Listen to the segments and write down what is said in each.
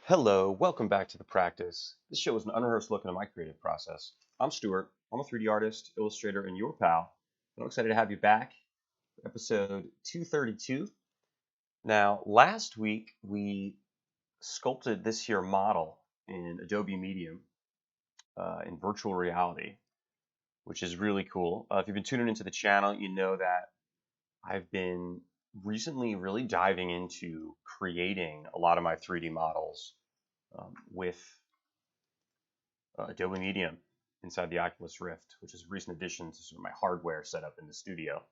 Hello, welcome back to the practice. This show is an unrehearsed look into my creative process. I'm Stuart. I'm a 3D artist, illustrator, and your pal. I'm excited to have you back for episode 232. Now, last week we sculpted this here model in Adobe Medium in virtual reality, which is really cool. If you've been tuning into the channel, you know that I've been recently really diving into creating a lot of my 3D models with Adobe Medium inside the Oculus Rift, which is a recent addition to sort of my hardware setup in the studio.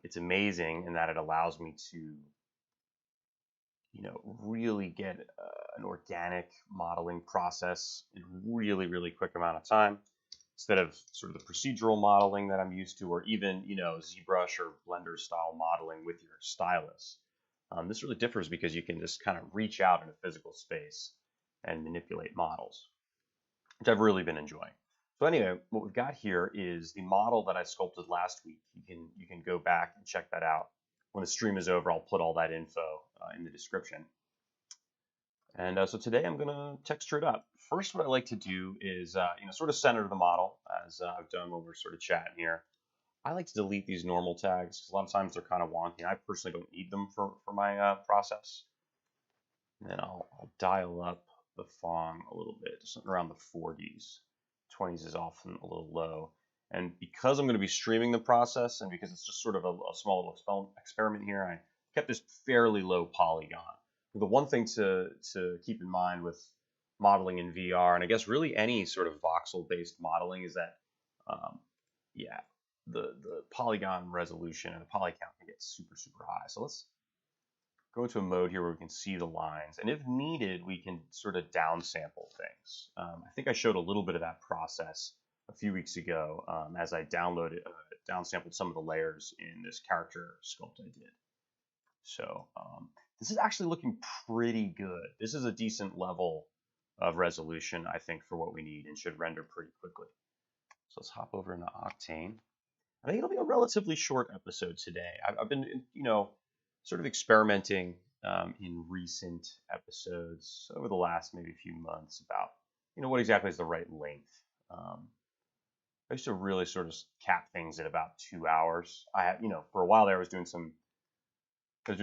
It's amazing in that it allows me to, really get an organic modeling process in a really, really quick amount of time instead of sort of the procedural modeling that I'm used to, or even, ZBrush or Blender style modeling with your stylus. This really differs because you can just kind of reach out in a physical space and manipulate models, which I've really been enjoying. So anyway, what we've got here is the model that I sculpted last week. You can go back and check that out. When the stream is over, I'll put all that info in the description. And so today I'm going to texture it up. First, what I like to do is sort of center the model, as I've done when we're sort of chatting here. I like to delete these normal tags because a lot of times they're kind of wonky. I personally don't need them for my process. And then I'll dial up the Fong a little bit, something around the 40s. 20s is often a little low. And because I'm going to be streaming the process, and because it's just sort of a small little experiment here, I kept this fairly low polygon. The one thing to keep in mind with modeling in VR, and I guess really any sort of voxel-based modeling, is that, the polygon resolution and the poly count can get super, super high. So let's go into a mode here where we can see the lines, and if needed, we can sort of downsample things. I think I showed a little bit of that process a few weeks ago as I downsampled some of the layers in this character sculpt I did. So this is actually looking pretty good. This is a decent level of resolution, I think, for what we need, and should render pretty quickly. So let's hop over into Octane. I think it'll be a relatively short episode today. I've been, sort of experimenting in recent episodes over the last maybe few months about, what exactly is the right length. I used to really sort of cap things at about 2 hours. I had, for a while there, I was doing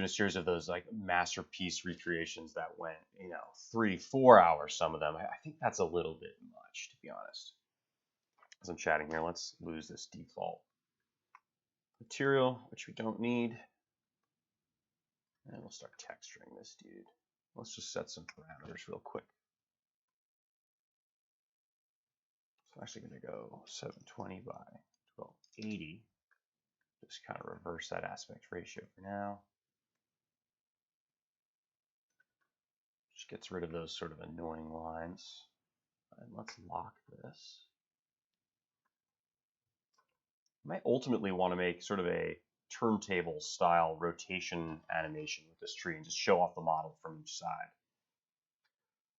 a series of those like masterpiece recreations that went, 3-4 hours, some of them. I think that's a little bit much, to be honest. As I'm chatting here, let's lose this default material, which we don't need. And we'll start texturing this dude. Let's just set some parameters real quick. So I'm actually going to go 720 by 1280. Just kind of reverse that aspect ratio for now. Just gets rid of those sort of annoying lines. And let's lock this. I might ultimately want to make sort of a turntable style rotation animation with this tree and just show off the model from each side.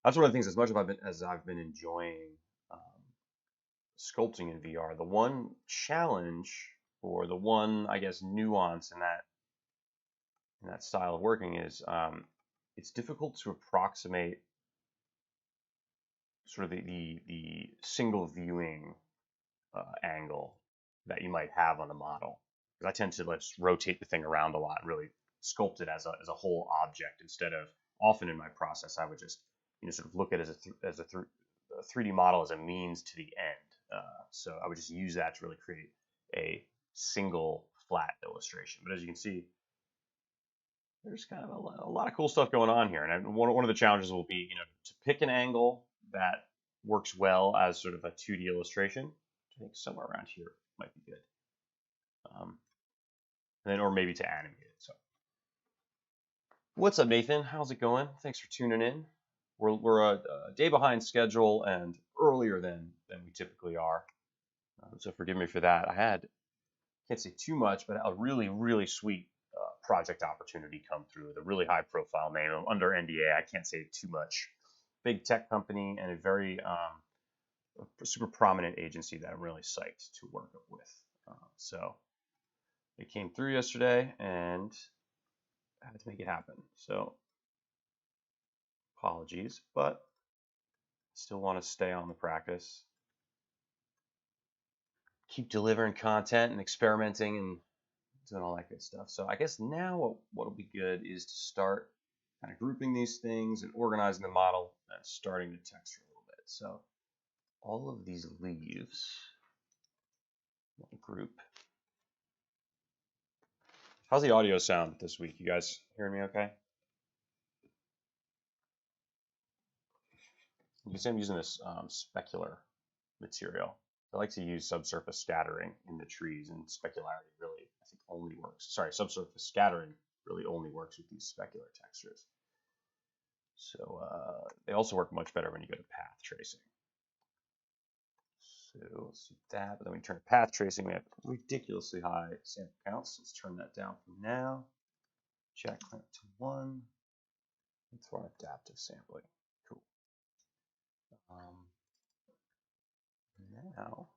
That's one of the things, as much as I've been enjoying sculpting in VR, the one challenge, or the one, I guess, nuance in that style of working is it's difficult to approximate sort of the single viewing angle that you might have on a model. Because I tend to just rotate the thing around a lot and really sculpt it as a whole object, instead of, often in my process, I would just sort of look at it as a 3D model as a means to the end. So I would just use that to really create a single flat illustration. But as you can see, there's kind of a lot of cool stuff going on here. And one of the challenges will be, to pick an angle that works well as sort of a 2D illustration. I think somewhere around here might be good. And then, or maybe to animate it. So, what's up, Nathan? How's it going? Thanks for tuning in. We're a day behind schedule and earlier than we typically are. So forgive me for that. Can't say too much, but a really, really sweet project opportunity come through with a really high profile name. I'm under NDA. I can't say too much. Big tech company and a very super prominent agency that I'm really psyched to work with. So it came through yesterday and I had to make it happen. So Apologies, but still want to stay on the practice. Keep delivering content and experimenting and doing all that good stuff. So I guess now what'll be good is to start kind of grouping these things and organizing the model and starting to texture a little bit. So all of these leaves, one group. How's the audio sound this week? You guys hearing me okay? You can see I'm using this specular material. I like to use subsurface scattering in the trees, and specularity really, I think, only works. Sorry, subsurface scattering really only works with these specular textures. So they also work much better when you go to path tracing. So let's do that, but then we turn to path tracing. We have ridiculously high sample counts. Let's turn that down from now. Check clamp to 1. Let's run adaptive sampling. Cool. Now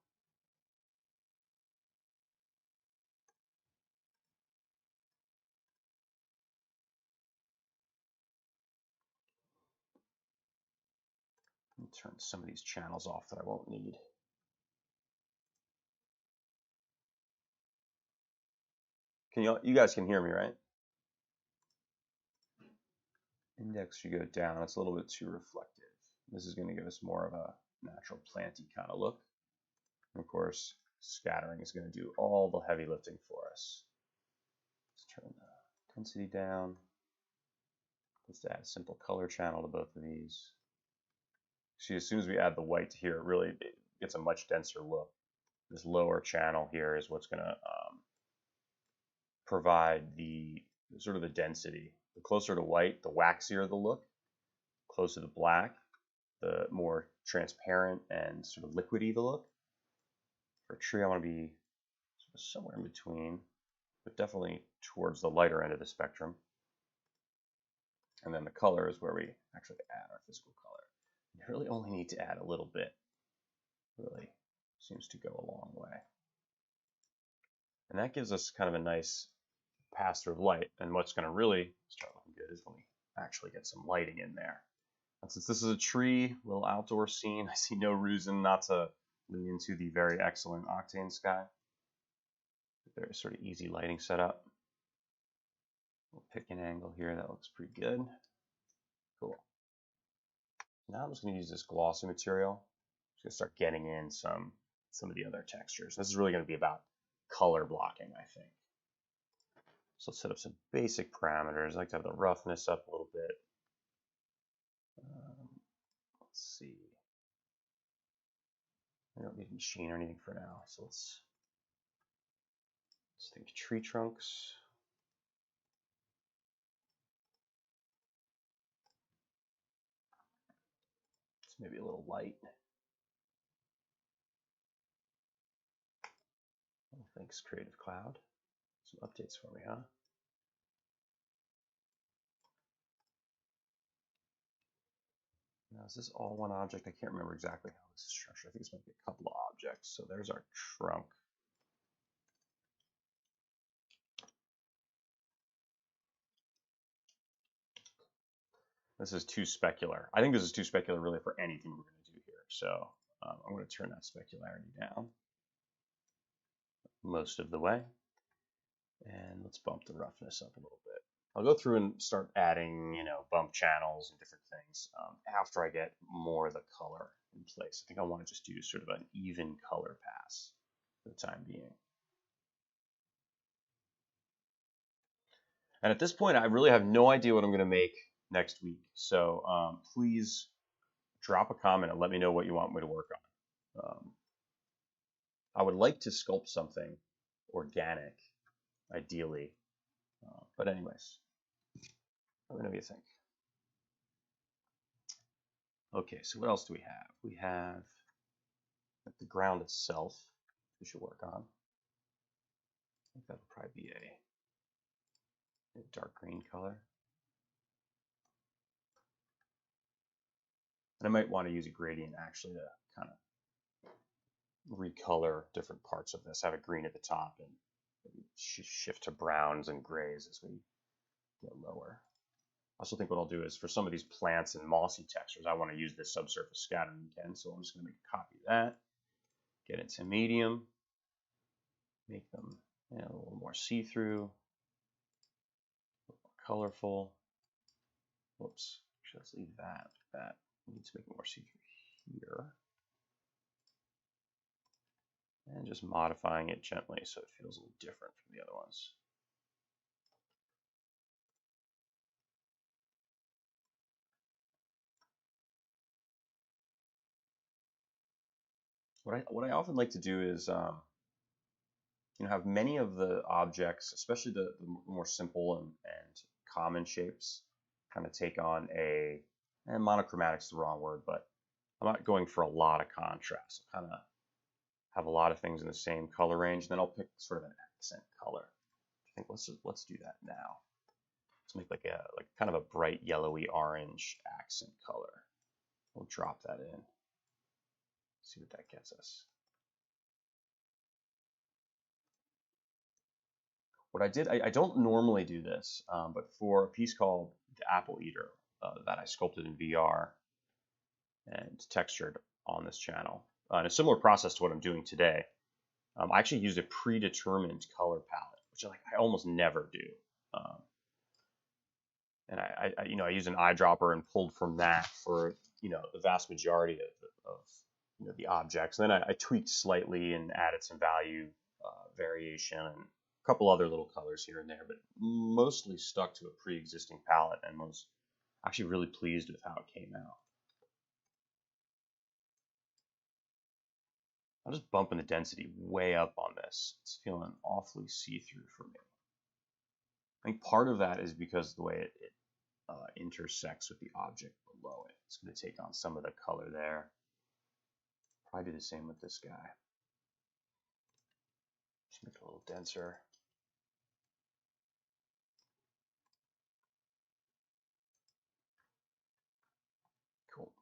let me turn some of these channels off that I won't need. Can you guys can hear me, right? Index should go down. It's a little bit too reflective. This is going to give us more of a natural planty kind of look. And of course, scattering is going to do all the heavy lifting for us. Let's turn the intensity down. Let's add a simple color channel to both of these. See, as soon as we add the white to here, it really gets a much denser look. This lower channel here is what's going to provide the sort of the density. The closer to white, the waxier the look. Closer to black, the more transparent and sort of liquidy the look. For a tree, I want to be sort of somewhere in between, but definitely towards the lighter end of the spectrum. And then the color is where we actually add our physical color. You really only need to add a little bit. Really seems to go a long way. And that gives us kind of a nice pass-through of light. And what's going to really start looking good is when we actually get some lighting in there. And since this is a tree, little outdoor scene, I see no reason not to lean into the very excellent Octane sky. Very sort of easy lighting setup. We'll pick an angle here that looks pretty good. Cool. Now I'm just going to use this glossy material. I'm just going to start getting in some of the other textures. This is really going to be about color blocking, I think. So let's set up some basic parameters. I like to have the roughness up a little bit. Let's see. I don't need machine or anything for now, so let's think tree trunks. It's maybe a little light. Oh, thanks, Creative Cloud. Some updates for me, huh? Now, is this all one object? I can't remember exactly how this is structured. I think this might be a couple of objects. So there's our trunk. This is too specular. I think this is too specular really for anything we're going to do here. So I'm going to turn that specularity down most of the way. And let's bump the roughness up a little bit. I'll go through and start adding, bump channels and different things after I get more of the color in place. I think I want to just do sort of an even color pass for the time being. And at this point, I really have no idea what I'm going to make next week. So please drop a comment and let me know what you want me to work on. I would like to sculpt something organic, ideally. But anyways, let me know what you think. Okay, so what else do we have? We have the ground itself we should work on. I think that'll probably be a dark green color. And I might want to use a gradient actually to kind of recolor different parts of this. Have a green at the top and maybe shift to browns and grays as we get lower. also think what I'll do is for some of these plants and mossy textures, I want to use this subsurface scattering again. So I'm just going to make a copy of that, get it to medium, make them a little more see-through, a little more colorful. Whoops, actually, let's leave that like that. We need to make it more see-through here. And just modifying it gently so it feels a little different from the other ones. What I often like to do is have many of the objects, especially the more simple and common shapes, kind of take on and monochromatic's the wrong word, but I'm not going for a lot of contrast. I kind of have a lot of things in the same color range, and then I'll pick sort of an accent color. I think let's do that now. Let's make like kind of a bright yellowy orange accent color. We'll drop that in. See what that gets us. What I did, I don't normally do this, but for a piece called the Apple Eater that I sculpted in VR and textured on this channel, in a similar process to what I'm doing today, I actually used a predetermined color palette, which I almost never do. And I used an eyedropper and pulled from that for the vast majority of the objects. And then I tweaked slightly and added some value variation and a couple other little colors here and there, but mostly stuck to a pre-existing palette and was actually really pleased with how it came out. I'm just bumping the density way up on this. It's feeling awfully see-through for me. I think part of that is because the way it intersects with the object below it. It's going to take on some of the color there. Probably do the same with this guy. Just make it a little denser. Cool.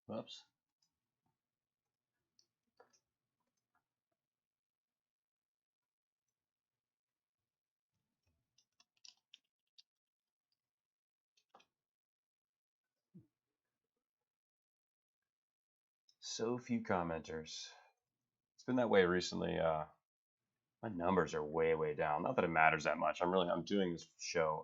Whoops. So few commenters. It's been that way recently. My numbers are way down. Not that it matters that much. I'm doing this show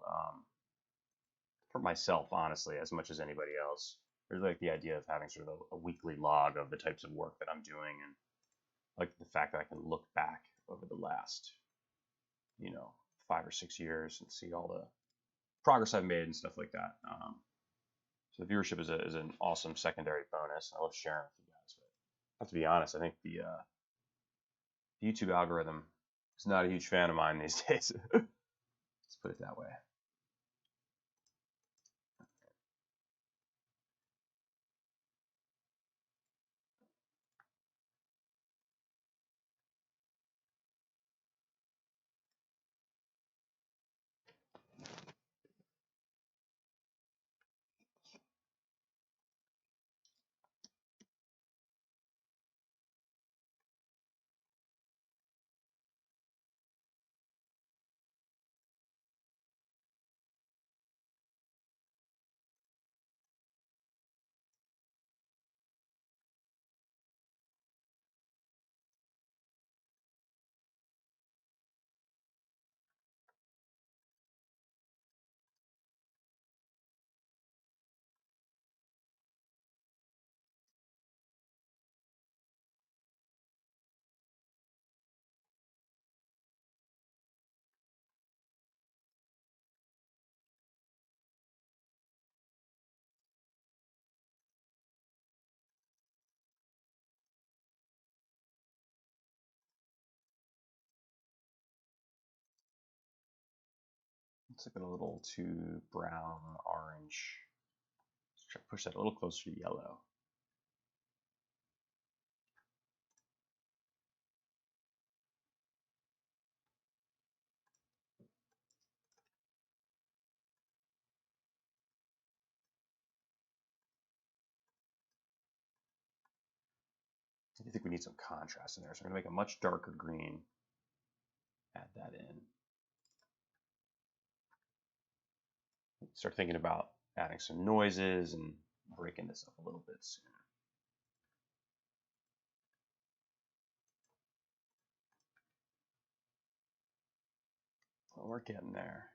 for myself, honestly, as much as anybody else. I really like the idea of having sort of a weekly log of the types of work that I'm doing, and I like the fact that I can look back over the last, 5 or 6 years and see all the progress I've made and stuff like that. So the viewership is an awesome secondary bonus. I love sharing with you guys. But I have to be honest, I think the YouTube algorithm is not a huge fan of mine these days. It's put it that way. Let's look at a little too brown, orange. Let's try to push that a little closer to yellow. I think we need some contrast in there, so I'm going to make a much darker green. Add that in. Start thinking about adding some noises and breaking this up a little bit soon. Well, we're getting there.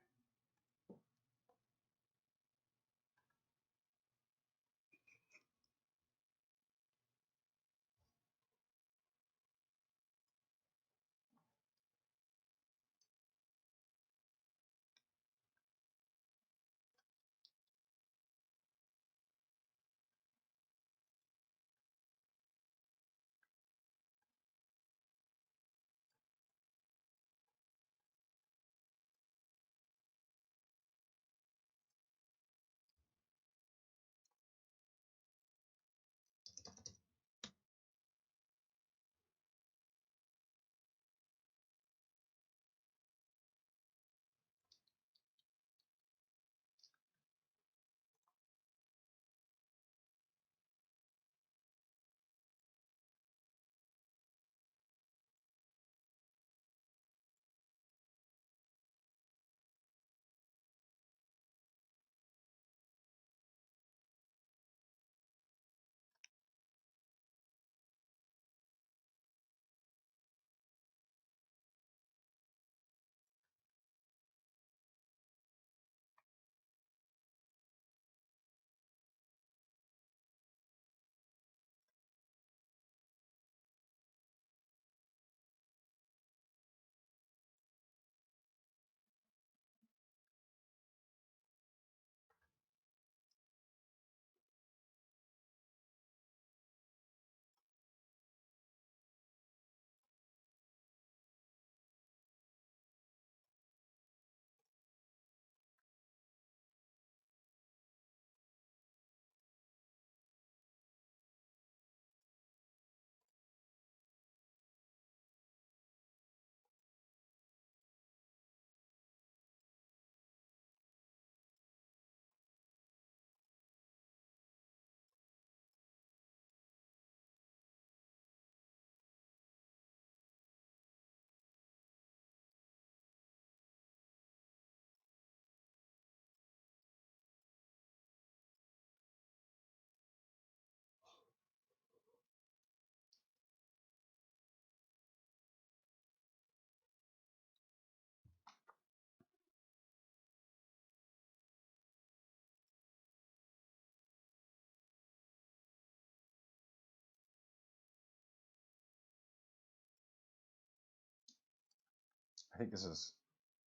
I think this is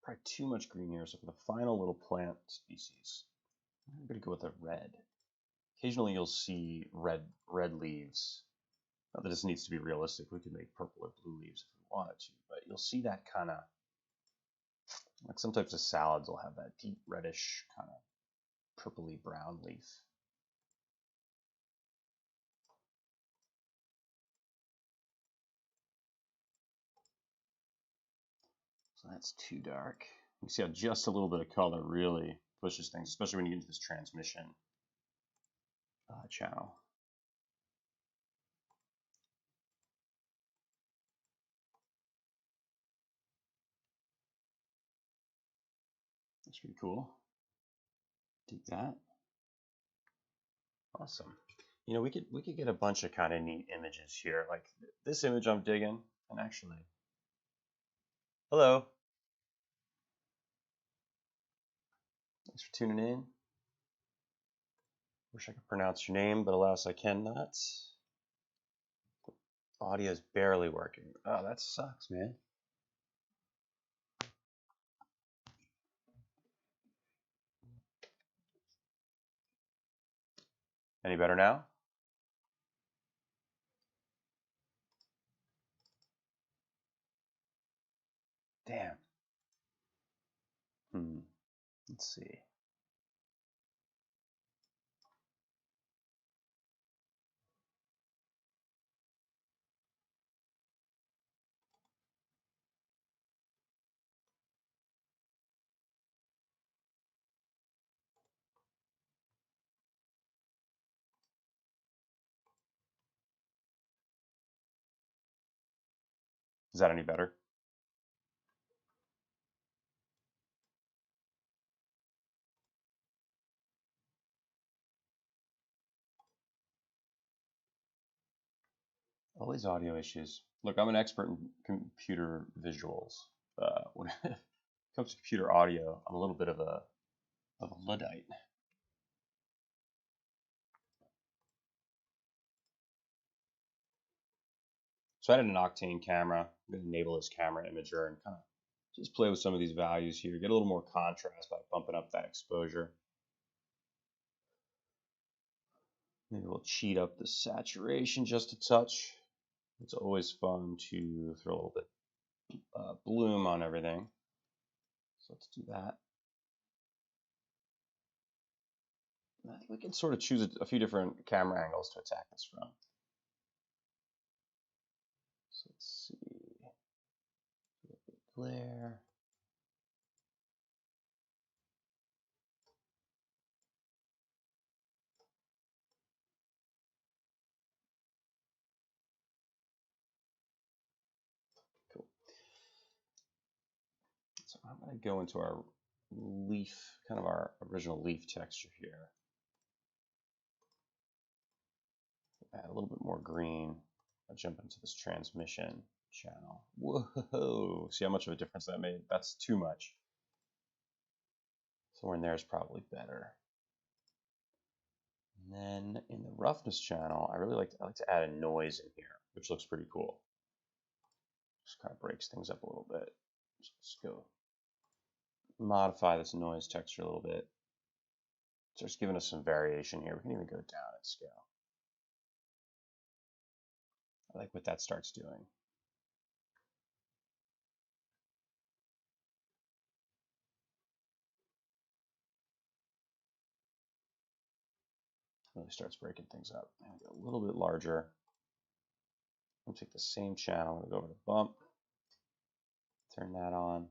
probably too much green here, so for the final little plant species, I'm going to go with a red. Occasionally you'll see red leaves. Not that this needs to be realistic, we could make purple or blue leaves if we wanted to, but you'll see that kind of Like some types of salads will have that deep reddish kind of purpley brown leaf. So that's too dark. You see how just a little bit of color really pushes things, especially when you get into this transmission channel. That's pretty cool. Dig that. Awesome. You know, we could get a bunch of kind of neat images here. Like this image I'm digging, and actually, hello. Thanks for tuning in. Wish I could pronounce your name, but alas, I cannot. Audio is barely working. Oh, that sucks, man. Any better now? Damn. Let's see. Is that any better? Always audio issues. Look, I'm an expert in computer visuals. When it comes to computer audio, I'm a little bit of a Luddite. So I added an Octane camera. I'm going to enable this camera imager and kind of just play with some of these values here. Get a little more contrast by bumping up that exposure. Maybe we'll cheat up the saturation just a touch. It's always fun to throw a little bit bloom on everything. So let's do that. I think we can sort of choose a few different camera angles to attack this from. So let's see. A little bit of glare. Cool. So I'm going to go into our leaf, kind of our original leaf texture here. Add a little bit more green. I'll jump into this transmission channel. Whoa! See how much of a difference that made? That's too much. Somewhere in there is probably better. And then in the roughness channel, I like to add a noise in here, which looks pretty cool. Just kind of breaks things up a little bit. So let's go modify this noise texture a little bit. Starts giving us some variation here. We can even go down in scale. I like what that starts doing. Really starts breaking things up. And get a little bit larger. I'm going to take the same channel. I'm going to go over to bump. Turn that on.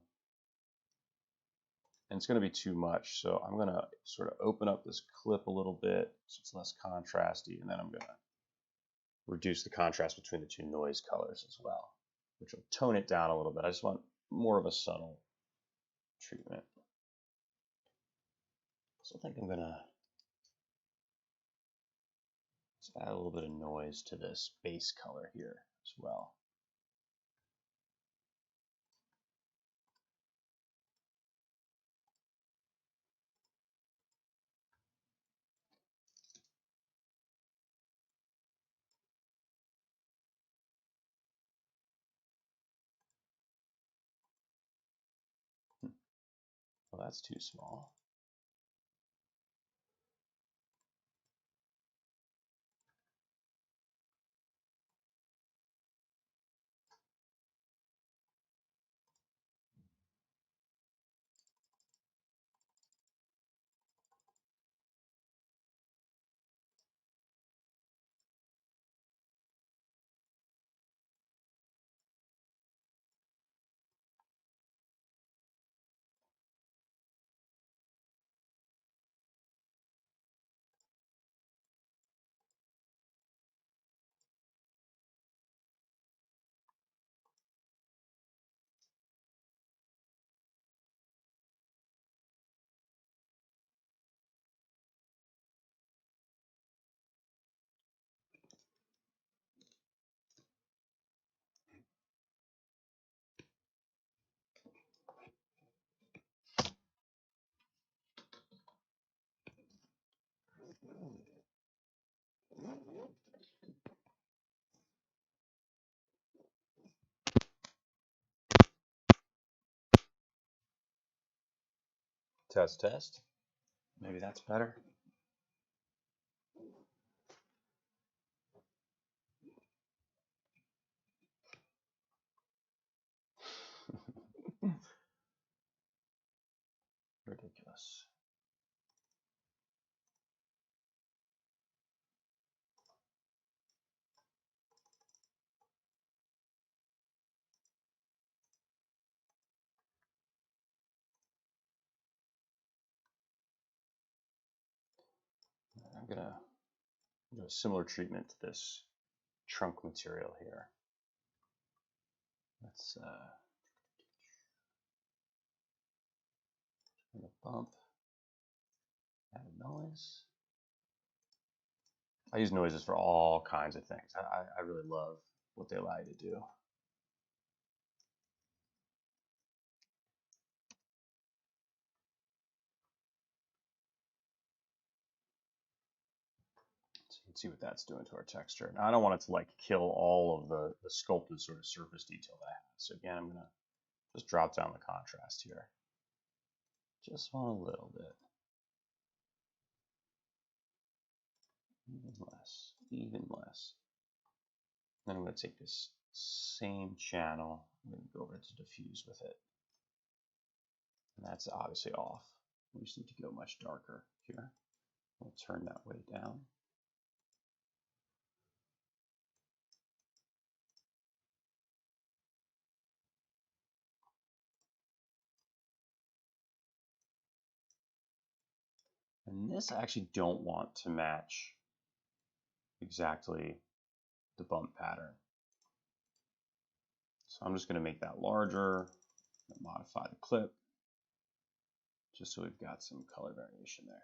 And it's going to be too much, so I'm going to sort of open up this clip a little bit so it's less contrasty, and then I'm going to reduce the contrast between the two noise colors as well, which will tone it down a little bit. I just want more of a subtle treatment. So I think I'm going to just add a little bit of noise to this base color here as well. Well, that's too small. Test, test. Maybe that's better. Ridiculous. I'm gonna do a similar treatment to this trunk material here. Let's turn the bump, add a noise. I use noises for all kinds of things. I really love what they allow you to do. So you can see what that's doing to our texture. Now I don't want it to like kill all of the sculpted sort of surface detail that I have. So again, I'm gonna just drop down the contrast here. Just want a little bit. Even less, even less. Then I'm going to take this same channel, I'm going to go over to diffuse with it. And that's obviously off. We just need to go much darker here. We'll turn that way down. And this I actually don't want to match exactly the bump pattern. So I'm just going to make that larger, modify the clip, just so we've got some color variation there.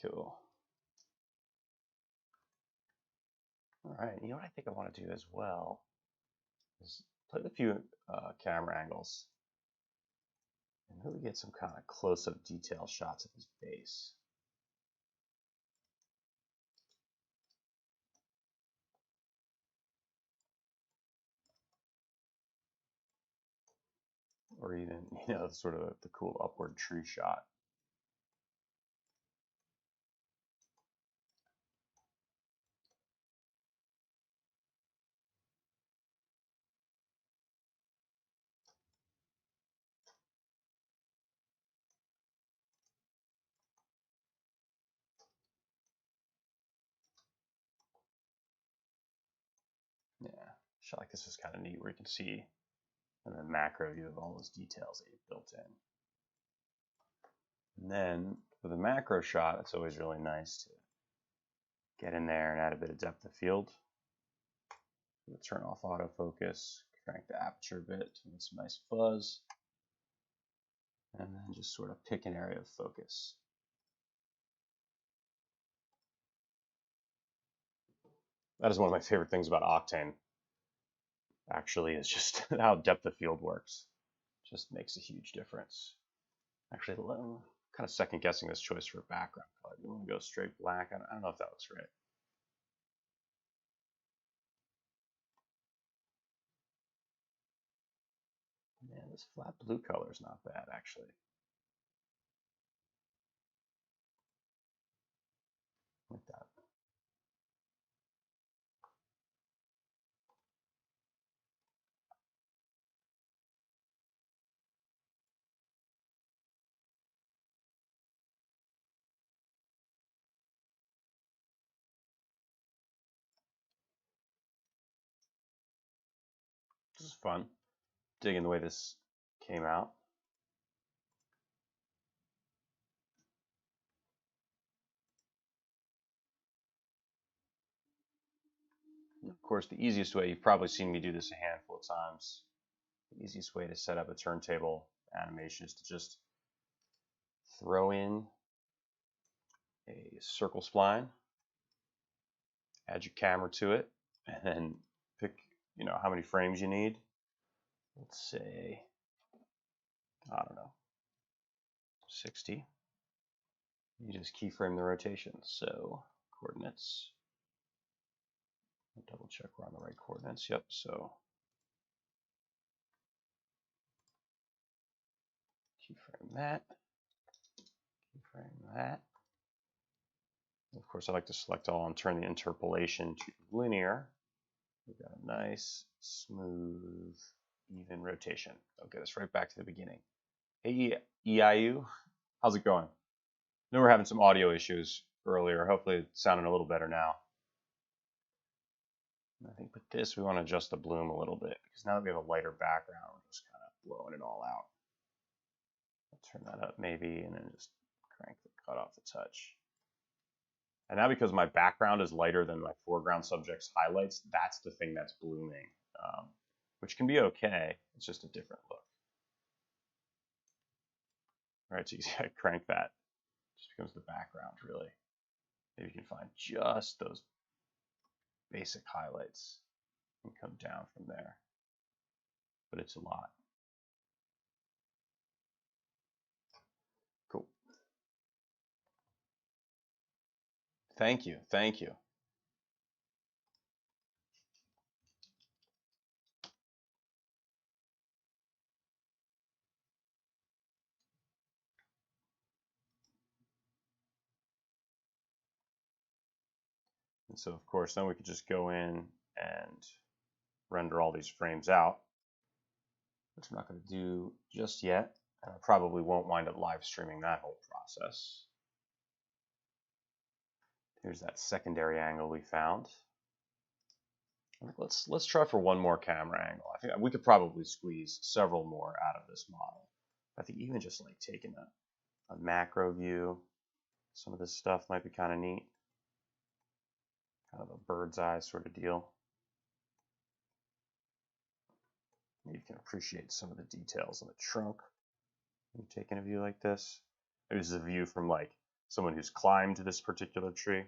Cool. All right, you know what I think I want to do as well is play with a few camera angles and really get some kind of close-up detail shots of his base. Or even, you know, sort of the cool upward tree shot. Yeah, shot like this is kind of neat where you can see in the macro view of all those details that you've built in. And then with a macro shot, it's always really nice to get in there and add a bit of depth of field. We'll turn off autofocus, crank the aperture a bit to get some nice fuzz, and then just sort of pick an area of focus. That is one of my favorite things about Octane, actually, is just how depth of field works. Just makes a huge difference. Actually, I'm kind of second guessing this choice for background color. You want to go straight black? I don't know if that looks right. Man, this flat blue color is not bad, actually. Like that. This is fun. Digging the way this came out. course, the easiest way, you've probably seen me do this a handful of times, the easiest way to set up a turntable animation is to just throw in a circle spline, add your camera to it, and then pick, how many frames you need. Let's say, I don't know, 60. You just keyframe the rotation. So coordinates, I'll double check we're on the right coordinates. Yep, so keyframe that, keyframe that. Of course, I like to select all and turn the interpolation to linear. We've got a nice, smooth, even rotation. I'll get us right back to the beginning. Hey, EIU, how's it going? I know we're having some audio issues earlier. Hopefully it's sounding a little better now. I think with this, we want to adjust the bloom a little bit because now that we have a lighter background, we're just kind of blowing it all out. I'll turn that up maybe and then just crank the cutoff a touch. And now because my background is lighter than my foreground subject's highlights, that's the thing that's blooming, which can be okay. It's just a different look. All right, so you see I crank that. It just becomes the background, really. Maybe you can find just those basic highlights and come down from there. But it's a lot. Cool. Thank you. Thank you. And so, of course, then we could just go in and render all these frames out, which I'm not going to do just yet. And I probably won't wind up live streaming that whole process. Here's that secondary angle we found. Let's try for one more camera angle. I think we could probably squeeze several more out of this model. I think even just like taking a macro view, some of this stuff might be kind of neat. Kind of a bird's eye sort of deal. Maybe you can appreciate some of the details on the trunk when you're taking a view like this. Maybe this is a view from like someone who's climbed this particular tree.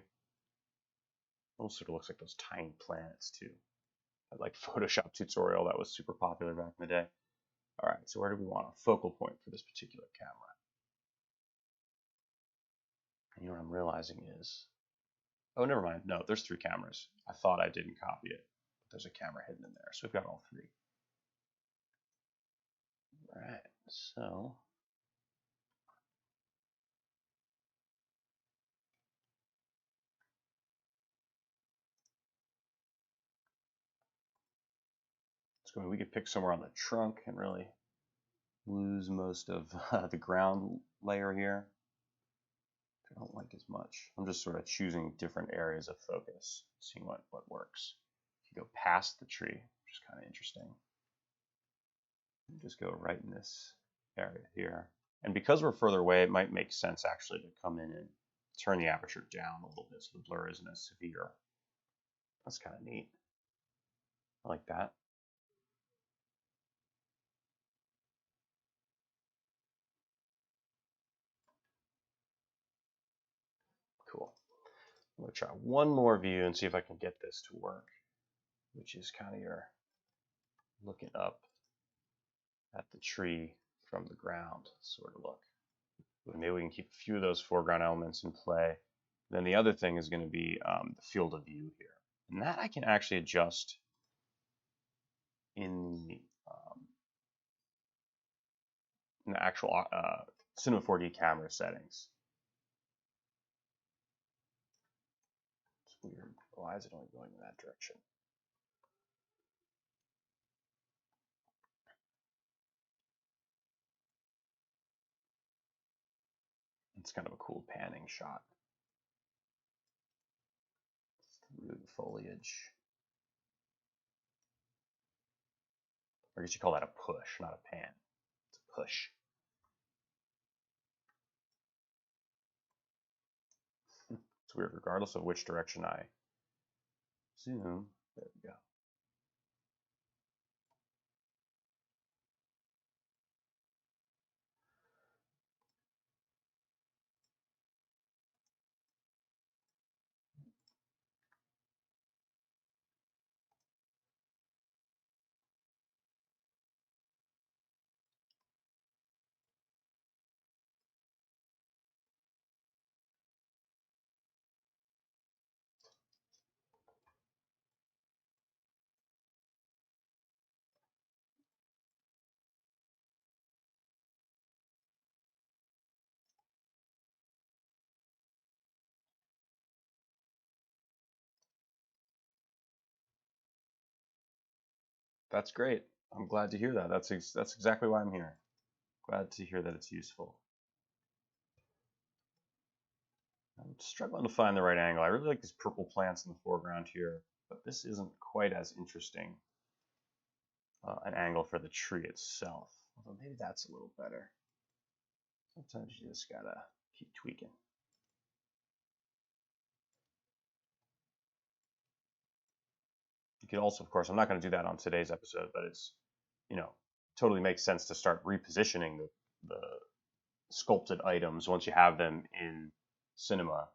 Almost sort of looks like those tiny planets too. That like Photoshop tutorial that was super popular back in the day. All right, so where do we want a focal point for this particular camera? And what I'm realizing is, oh, never mind. No, there's 3 cameras. I thought I didn't copy it, but there's a camera hidden in there. So we've got all 3. All right, so we could pick somewhere on the trunk and really lose most of the ground layer here. I don't like as much. I'm just sort of choosing different areas of focus, seeing what works. You go past the tree, which is kind of interesting. And just go right in this area here. And because we're further away, it might make sense actually to come in and turn the aperture down a little bit so the blur isn't as severe. That's kind of neat. I like that. Cool. I'm going to try one more view and see if I can get this to work, which is kind of your looking up at the tree from the ground sort of look. Maybe we can keep a few of those foreground elements in play. Then the other thing is going to be the field of view here. And that I can actually adjust in the actual Cinema 4D camera settings. It's weird. Why is it only going in that direction? It's kind of a cool panning shot through the foliage. Or I guess you call that a push, not a pan. It's a push. It's weird, regardless of which direction I zoom, There we go. That's great. I'm glad to hear that. That's exactly why I'm here. Glad to hear that it's useful. I'm struggling to find the right angle. I really like these purple plants in the foreground here, but this isn't quite as interesting an angle for the tree itself. Although maybe that's a little better. Sometimes you just gotta keep tweaking. You could also, of course, I'm not going to do that on today's episode, but it's, totally makes sense to start repositioning the sculpted items once you have them in Cinema.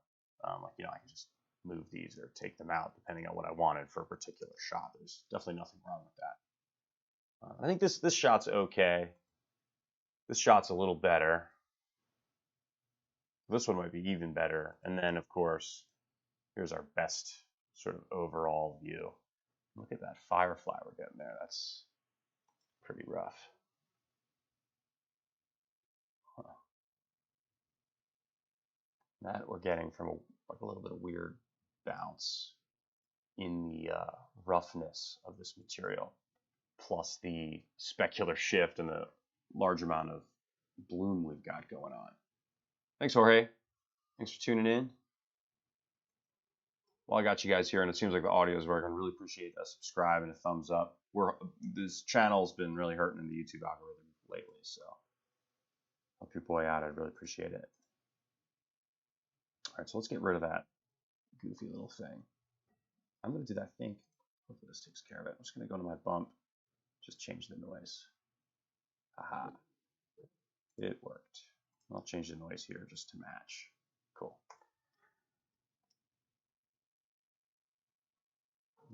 I can just move these or take them out depending on what I wanted for a particular shot. There's definitely nothing wrong with that. I think this shot's okay. This shot's a little better. This one might be even better. And then, of course, here's our best sort of overall view. Look at that firefly we're getting there. That's pretty rough. Huh. That we're getting from a little bit of weird bounce in the roughness of this material, plus the specular shift and the large amount of bloom we've got going on. Thanks, Jorge. Thanks for tuning in. Well, I got you guys here, and it seems like the audio is working. Really appreciate a subscribe and a thumbs up. This channel's been really hurting in the YouTube algorithm lately, so help your boy out. I'd really appreciate it. All right, so let's get rid of that goofy little thing. I'm going to do that thing. Hopefully this takes care of it. I'm just going to go to my bump, just change the noise. Aha, it worked. I'll change the noise here just to match. Cool.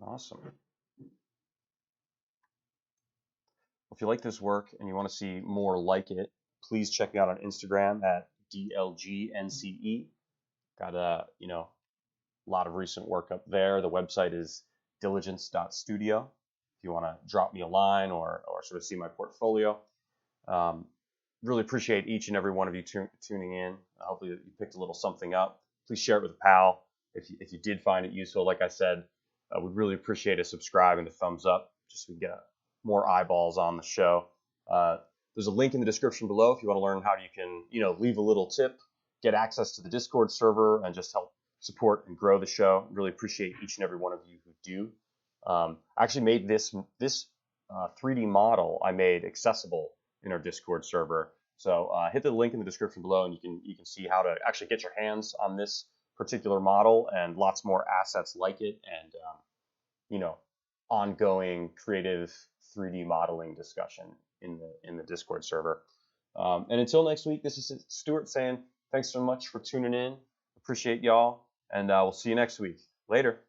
Awesome. If you like this work and you want to see more like it, please check me out on Instagram at DLGNCE. Got a lot of recent work up there. The website is diligence.studio. If you want to drop me a line or sort of see my portfolio. Really appreciate each and every one of you tuning in. Hopefully you picked a little something up. Please share it with a pal if you did find it useful. Like I said, I would really appreciate a subscribe and a thumbs up just so we can get more eyeballs on the show. There's a link in the description below if you want to learn how you can leave a little tip, get access to the Discord server, and just help support and grow the show. Really appreciate each and every one of you who do. I actually made this 3D model I made accessible in our Discord server. So hit the link in the description below, and you can see how to actually get your hands on this particular model and lots more assets like it, and ongoing creative 3D modeling discussion in the Discord server. And until next week, this is Stuart saying thanks so much for tuning in. Appreciate y'all, and we'll see you next week. Later.